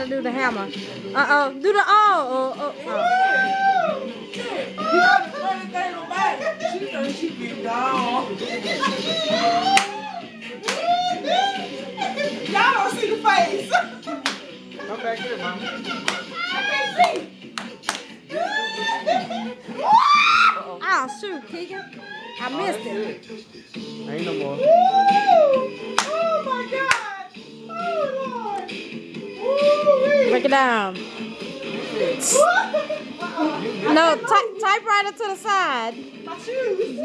gotta do the hammer. Uh-oh. Do the oh. You know the funny thing about it? She thinks she be gone. Y'all don't see the face. Come back here, Mama. I can't see. Oh, shoot, Keegan. I missed it. Ain't no more. Oh my God. Oh Lord. Break it down. No, typewriter to the side. My shoes.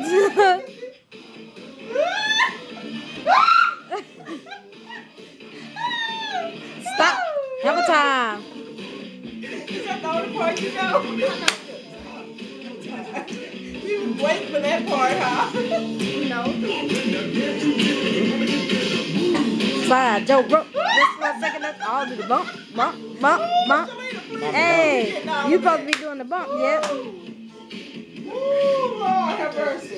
Stop. Have a time. Is that the only part you know? You wait for that part, huh? No. Slide, Joe, bro. Just for a second. I'll do the bump. Hey, you supposed to be doing the bump, yeah? Ooh, Lord have mercy.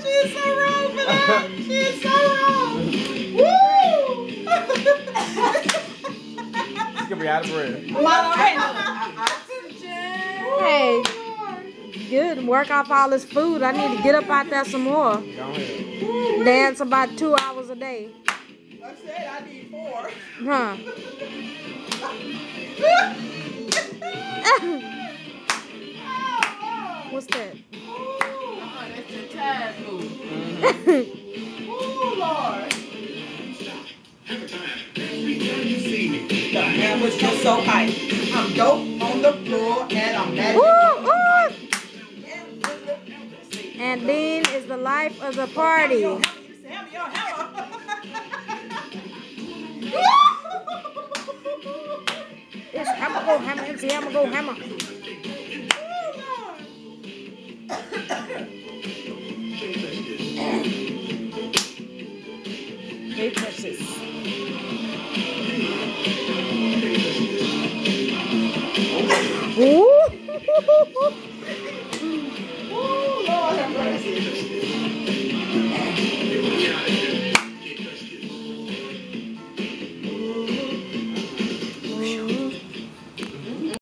She is so wrong for that. She is so wrong. Woo! She's gonna be out of breath. Hey, good. Work off all this food. I need to get up out there some more. Go ahead. Dance about 2 hours a day. I said I need 4. Huh. What's that? That's your time move. Oh Lord. The hammer's just so high. I'm dope on the floor and I'm mad. And then is the life of the party. Hammer. It's hammer go hammer. MC hammer go hammer. Hey, precious. Ooh. Oh Lord have mercy.